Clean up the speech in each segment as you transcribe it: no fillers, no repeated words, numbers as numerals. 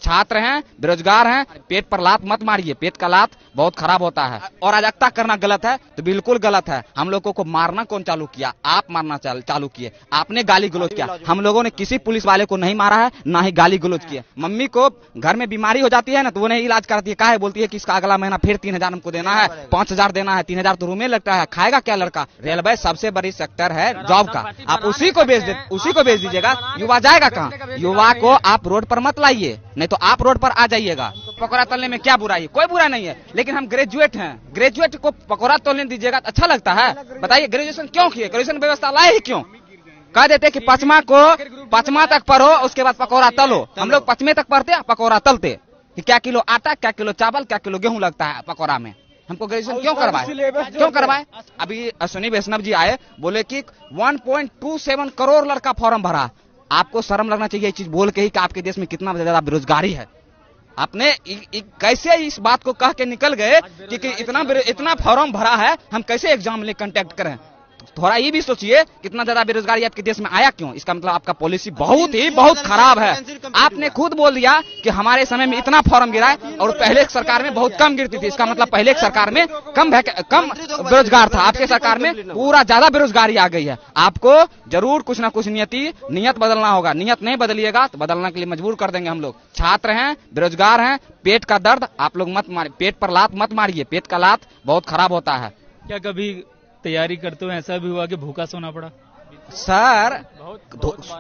छात्र हैं, बेरोजगार हैं, पेट पर लात मत मारिए, पेट का लात बहुत खराब होता है। और अराजकता करना गलत है तो बिल्कुल गलत है। हम लोगों को मारना कौन चालू किया? आप मारना चालू किए, आपने गाली गलौज किया। हम लोगों ने किसी पुलिस वाले को नहीं मारा है, ना ही गाली गलौज किया। मम्मी को घर में बीमारी हो जाती है ना, तो वो नहीं इलाज कराती है, काहे बोलती है कि इसका अगला महीना फिर 3,000 हमको देना है, 5,000 देना है, 3,000 तो रूम में लगता है, खाएगा क्या लड़का? रेलवे सबसे बड़ी सेक्टर है जॉब का, आप उसी को भेज दीजिएगा। युवा जाएगा कहाँ? युवा को आप रोड पर मत लाइए, नहीं तो आप रोड पर आ जाइएगा। पकौड़ा तलने में क्या बुराई है? कोई बुरा नहीं है, लेकिन हम ग्रेजुएट हैं, ग्रेजुएट को पकौड़ा तलने दीजिएगा तो अच्छा लगता है? बताइए, ग्रेजुएशन क्यों किए? ग्रेजुएशन व्यवस्था लाए ही क्यों? कह देते कि पचमा तक पढ़ो, उसके बाद पकौड़ा तलो। हम लोग 5वें तक पढ़ते हैं, पकौड़ा तलते कि क्या किलो आटा, क्या किलो चावल, क्या किलो गेहूं लगता है पकौड़ा में। हमको ग्रेजुएशन क्यों करवाए? अभी अश्विनी वैष्णव जी आए, बोले कि 1.27 करोड़ लड़का फॉर्म भरा। आपको शर्म लगना चाहिए ये चीज बोल के ही कि आपके देश में कितना ज्यादा बेरोजगारी है। आपने कैसे इस बात को कह के निकल गए कि इतना फॉर्म भरा है, हम कैसे एग्जाम ले कंटेक्ट करें? थोड़ा ये भी सोचिए, कितना ज्यादा बेरोजगारी आपके देश में आया क्यों? इसका मतलब आपका पॉलिसी बहुत खराब है। आपने खुद बोल दिया कि हमारे समय में इतना फॉर्म गिरा है और पहले सरकार में बहुत कम गिरती थी। इसका मतलब पहले सरकार में कम बेरोजगार था, आपके सरकार में पूरा ज्यादा बेरोजगारी आ गई है। आपको जरूर कुछ ना कुछ नियत बदलना होगा। नियत नहीं बदलिएगा तो बदलने के लिए मजबूर कर देंगे हम लोग। छात्र हैं, बेरोजगार हैं, पेट का दर्द आप लोग मत मारिए, पेट पर लात मत मारिए, पेट का लात बहुत खराब होता है। क्या कभी तैयारी करते हुए ऐसा भी हुआ कि भूखा सोना पड़ा? सर,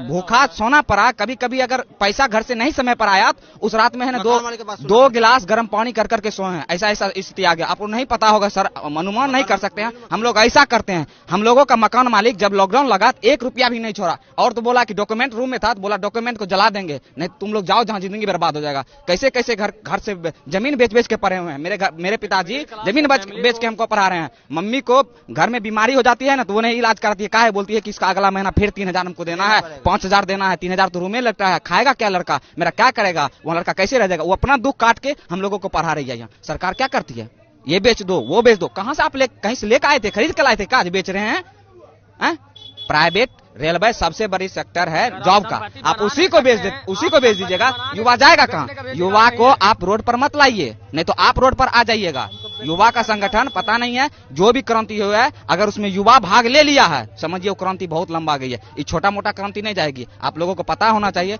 भूखा सोना पड़ा। कभी कभी अगर पैसा घर से नहीं समय पर आया तो उस रात में है ना 2 गिलास गर्म पानी कर करके सोए हैं। ऐसा स्थिति आ गया। आपको नहीं पता होगा सर, अनुमान नहीं कर सकते हैं। हम लोग ऐसा करते हैं। हम लोगों का मकान मालिक जब लॉकडाउन लगा 1 रुपया भी नहीं छोड़ा, और तो बोला कि डॉक्यूमेंट रूम में था, तो बोला डॉक्यूमेंट को जला देंगे, नहीं तुम लोग जाओ जहां जिंदगी बर्बाद हो जाएगा। कैसे कैसे घर से जमीन बेच के पढ़े हुए हैं। मेरे पिताजी जमीन बेच के हमको पढ़ा रहे हैं। मम्मी को घर में बीमारी हो जाती है ना, तो वो नहीं इलाज कराती है, काहे बोलती है कि इसका अगला महीना फिर 3,000 हमको देना है, 5,000 देना है, 3,000 तो रूम में लगता है, खाएगा क्या लड़का? मेरा क्या करेगा? वो लड़का कैसे रह जाएगा? वो अपना दुख काट के हम लोगों को पढ़ा रही है। यहाँ सरकार क्या करती है? ये बेच दो, वो बेच दो। कहां से आप कहीं से लेकर आए थे? खरीद के लाए थे? आज बेच रहे हैं? प्राइवेट रेलवे सबसे बड़ी सेक्टर है जॉब का, आप उसी को भेज दीजिएगा। युवा जाएगा कहाँ? युवा को आप रोड पर मत लाइए, नहीं तो आप रोड पर आ जाइएगा। युवा का संगठन पता नहीं है, जो भी क्रांति हुआ है, अगर उसमें युवा भाग ले लिया है, समझिए वो क्रांति बहुत लंबा गई है। ये छोटा मोटा क्रांति नहीं जाएगी, आप लोगों को पता होना चाहिए।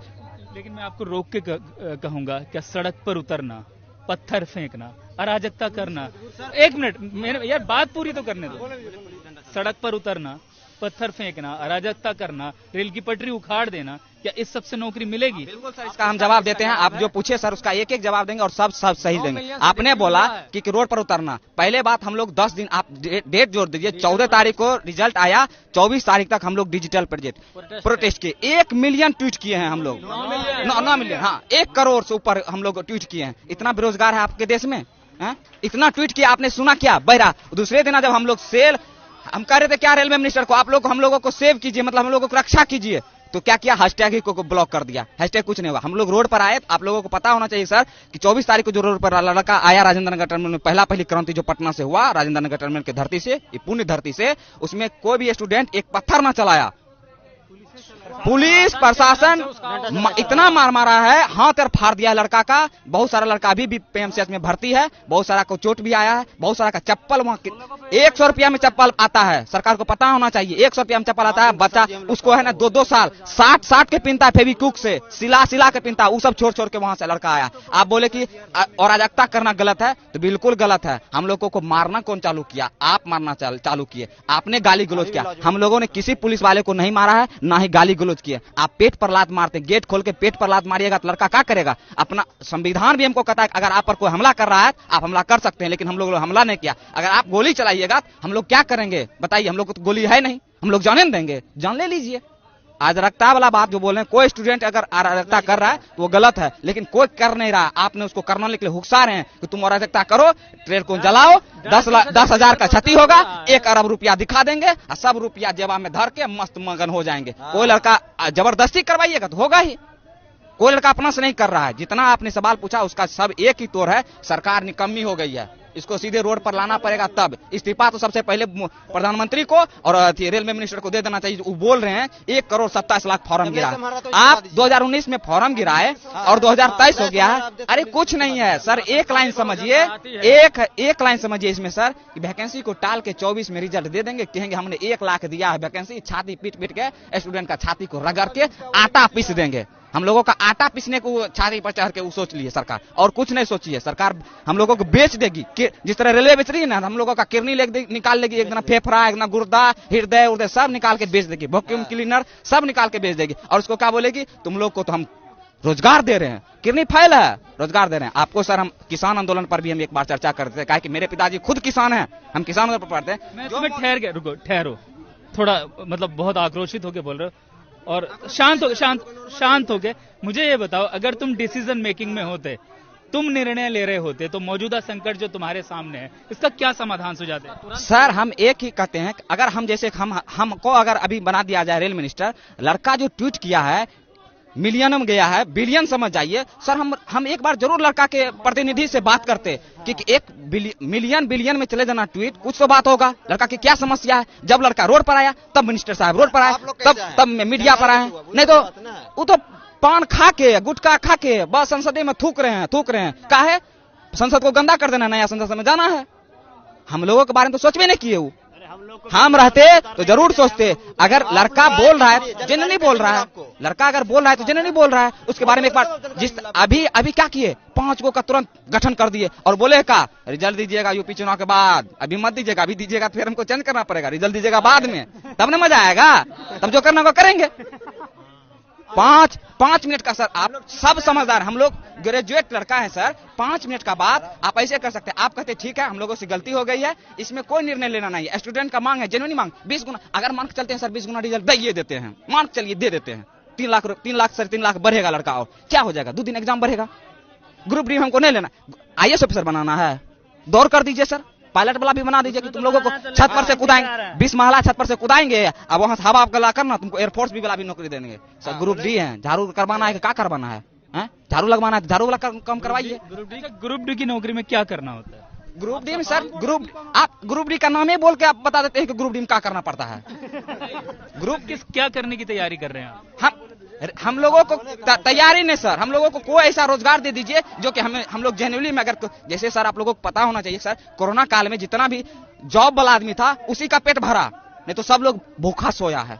लेकिन मैं आपको रोक के कहूंगा, क्या सड़क पर उतरना, पत्थर फेंकना, अराजकता करना, 1 मिनट यार बात पूरी तो करने दो। सड़क पर उतरना, पत्थर फेंकना, अराजकता करना, रेल की पटरी उखाड़ देना, क्या इस सबसे नौकरी मिलेगी? बिल्कुल सर, इसका हम जवाब देते हैं। आप जो पूछे सर उसका एक जवाब देंगे और सब सही देंगे। आपने बोला कि रोड पर उतरना, पहले बात हम लोग 10 दिन, आप डेट जोड़ दीजिए, 14 तारीख को रिजल्ट आया, 24 तारीख तक हम लोग डिजिटल प्रोटेस्ट किए। 1 मिलियन ट्वीट किए हैं हम लोग, 9 मिलियन, हाँ 1 करोड़ से ऊपर हम लोग ट्वीट किए हैं। इतना बेरोजगार है आपके देश में? इतना ट्वीट किया, आपने सुना क्या? बहरा। दूसरे दिन जब हम लोग हम कह रहे थे क्या रेलवे मिनिस्टर को, आप लोग हम लोगों को सेव कीजिए, मतलब हम लोगों को रक्षा कीजिए, तो क्या किया? हैशटैग ही को ब्लॉक कर दिया। हैशटैग कुछ नहीं होगा। हम लोग रोड पर आए, आप लोगों को पता होना चाहिए सर कि 24 तारीख को जो रोड पर लड़का आया राजेंद्र नगर टर्मिनल में, पहली क्रांति जो पटना से हुआ, राजेंद्र नगर टर्मिनल की धरती से, ये पुण्य धरती से, उसमें कोई भी स्टूडेंट एक पत्थर न चलाया। पुलिस प्रशासन इतना मारा है, हाथ और फाड़ दिया लड़का का। बहुत सारा लड़का अभी भी पीएमसीएच में भर्ती है, बहुत सारा को चोट भी आया है, बहुत सारा का चप्पल वहां 100 रुपया में चप्पल आता है। सरकार को पता होना चाहिए, 100 रुपया में चप्पल आता है। बच्चा उसको है ना 2-2 साल 60 के पिनता है, फेविक्विक से सिला के पिनता है, वो सब छोड़ के वहां से लड़का आया। आप बोले कि अराजकता करना गलत है, तो बिल्कुल गलत है। हम लोगों को मारना कौन चालू किया? आप मारना चालू किए, आपने गाली गलौज किया। हम लोगों ने किसी पुलिस वाले को नहीं मारा है, ना ही गाली गलौज किए। आप पेट पर लात मारते, गेट खोल के पेट पर लात मारिएगा तो लड़का क्या करेगा? अपना संविधान भी हमको कहता है अगर आप पर कोई हमला कर रहा है आप हमला कर सकते हैं, लेकिन हम लोग हमला नहीं किया। अगर आप गोली चलाइएगा हम लोग क्या करेंगे बताइए? हम लोग को तो गोली है नहीं, हम लोग जाने देंगे? जान ले लीजिए। अराजकता वाला बात जो बोल रहे हैं, कोई स्टूडेंट अगर अराजकता कर रहा है तो वो गलत है, लेकिन कोई कर नहीं रहा। आपने उसको करने के लिए हुक्सा रहे हैं कि तुम अराजकता करो, ट्रेन को जलाओ, 10,000 का क्षति होगा, 1 अरब रुपया दिखा देंगे और सब रुपया जेबा में धर के मस्त मगन हो जाएंगे। कोई लड़का जबरदस्ती करवाइएगा तो होगा ही, कोई लड़का अपना से नहीं कर रहा है। जितना आपने सवाल पूछा उसका सब एक ही तोड़ है, सरकार निकम्मी हो गई है। इसको सीधे रोड पर लाना पड़ेगा। तब इस्तीफा तो सबसे पहले प्रधानमंत्री को और रेलवे मिनिस्टर को दे देना चाहिए। वो बोल रहे हैं 1,27,00,000 फॉर्म गिरा। आप 2019 में फॉर्म गिराए और 2023 हो गया है। अरे कुछ नहीं है सर, एक लाइन समझिए, एक लाइन समझिए इसमें सर, कि वैकेंसी को टाल के 24 में रिजल्ट दे देंगे, कहेंगे हमने 1 लाख दिया है वैकेंसी, छाती पीट पीट के स्टूडेंट का छाती को रगड़ के आटा पीस देंगे। हम लोगों का आटा पीसने को छाती पर चढ़ के वो सोच लिए सरकार, और कुछ नहीं सोची है सरकार। हम लोगों को बेच देगी, जिस तरह रेलवे बेच रही है ना, हम लोगों का किडनी निकाल लेगी, एक दिन फेफड़ा, एक दिन गुर्दा, हृदय उर्दय सब निकाल के बेच देगी, वैक्यूम क्लीनर सब निकाल के बेच देगी। और उसको क्या बोलेगी, तुम लोग को तो हम रोजगार दे रहे हैं, किडनी फाइल है, रोजगार दे रहे हैं आपको। सर हम किसान आंदोलन पर भी हम एक बार चर्चा करते थे, कहा कि मेरे पिताजी खुद किसान हैं, हम किसान पर पढ़ते हैं। मैं तुम्हें ठहर गया, रुको ठहरो थोड़ा, मतलब बहुत आक्रोशित होकर बोल रहे हो और शांत हो गए। मुझे ये बताओ, अगर तुम डिसीजन मेकिंग में होते, तुम निर्णय ले रहे होते, तो मौजूदा संकट जो तुम्हारे सामने है, इसका क्या समाधान सुझाते? सर हम एक ही कहते हैं, अगर हम जैसे हमको अगर अभी बना दिया जाए रेल मिनिस्टर, लड़का जो ट्वीट किया है मिलियन में गया है, बिलियन समझ जाइए सर। हम एक बार जरूर लड़का के प्रतिनिधि से बात करते कि एक मिलियन बिलियन में चले जाना ट्वीट, कुछ तो बात होगा, लड़का की क्या समस्या है। जब लड़का रोड पर आया तब मिनिस्टर साहब रोड पर आए, तब मीडिया पर आए, नहीं तो वो तो पान खा के गुटखा खा के बस संसद में थूक रहे हैं। क्या है, संसद को गंदा कर देना, नया संसद में जाना है। हम लोगों के बारे में तो सोच भी नहीं किए। हम रहते तो जरूर सोचते। अगर लड़का बोल रहा है, जेन्युइनली बोल रहा है, लड़का अगर बोल रहा है तो जेन्युइनली बोल रहा है, उसके बारे में एक बार जिस अभी क्या किए, 5 गो का तुरंत गठन कर दिए और बोले का रिजल्ट दीजिएगा यूपी चुनाव के बाद, अभी मत दीजिएगा, अभी दीजिएगा फिर हमको चेंज करना पड़ेगा, रिजल्ट दीजिएगा बाद में, तब ना मजा आएगा, तब जो करना वो करेंगे। 5 मिनट का सर, आप सब समझदार, हम लोग ग्रेजुएट लड़का है सर, 5 मिनट का बात आप ऐसे कर सकते हैं। आप कहते ठीक है हम लोगों से गलती हो गई है, इसमें कोई निर्णय लेना नहीं है, स्टूडेंट का मांग है, जेन्युइन मांग, 20 गुना, अगर मान के चलते हैं सर 20 गुना रिजल्ट दे देते हैं, मान के चलिए दे देते हैं, 3 लाख बढ़ेगा लड़का, और क्या हो जाएगा, 2 दिन एग्जाम बढ़ेगा। ग्रुप डी हमको नहीं लेना, IAS ऑफिसर बनाना है, दौड़ कर दीजिए सर, पायलट वाला भी बना दीजिए कि तुम लोगों को छत पर से कूदाएंगे, 20 महला छत पर से कूदाएंगे, अब वहां से हवा गला करना, तुमको एयरफोर्स भी वाला भी नौकरी देंगे सर। ग्रुप डी है, झाड़ू करवाना है कि क्या करवाना है, झाड़ू लगवाना है, झाड़ू वाला कम करवाइए। ग्रुप डी की नौकरी में क्या करना होता है? ग्रुप डी में सर, आप ग्रुप डी का नाम ही बोल के आप बता देते हैं कि ग्रुप डी में क्या करना पड़ता है। ग्रुप क्या करने की तैयारी कर रहे हैं हम लोगों को तैयारी नहीं सर, हम लोगों को कोई ऐसा रोजगार दे दीजिए जो कि हम लोग जेन्युइनली में, अगर जैसे सर आप लोगों को पता होना चाहिए सर, कोरोना काल में जितना भी जॉब वाला आदमी था उसी का पेट भरा, नहीं तो सब लोग भूखा सोया है।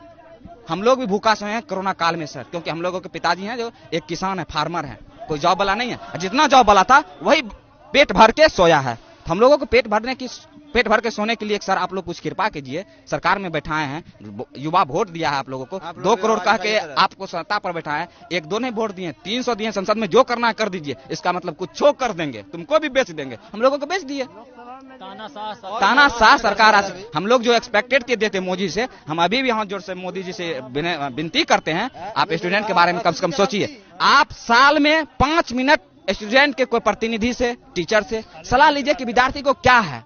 हम लोग भी भूखा सोए हैं कोरोना काल में सर, क्योंकि हम लोगों के पिताजी हैं जो एक किसान है, फार्मर है, कोई जॉब वाला नहीं है। जितना जॉब वाला था वही पेट भर के सोया है। हम लोगों को पेट भर के सोने के लिए सर आप लोग कुछ कृपा कीजिए, सरकार में बैठाए हैं, युवा वोट दिया है आप लोगों को, 2 करोड़ कह के आपको सत्ता पर बैठाए, 1-2 नहीं वोट दिए, 300 दिए संसद में, जो करना है कर दीजिए, इसका मतलब कुछ छो कर देंगे, तुमको भी बेच देंगे, हम लोगों को बेच दिए। तानाशाह सरकार, हम लोग जो एक्सपेक्टेड के देते मोदी से, हम अभी भी हाथ जोड़ से मोदी जी से विनती करते हैं, आप स्टूडेंट के बारे में कम से कम सोचिए। आप साल में 5 मिनट स्टूडेंट के कोई प्रतिनिधि से, टीचर से सलाह लीजिए कि विद्यार्थी को क्या है,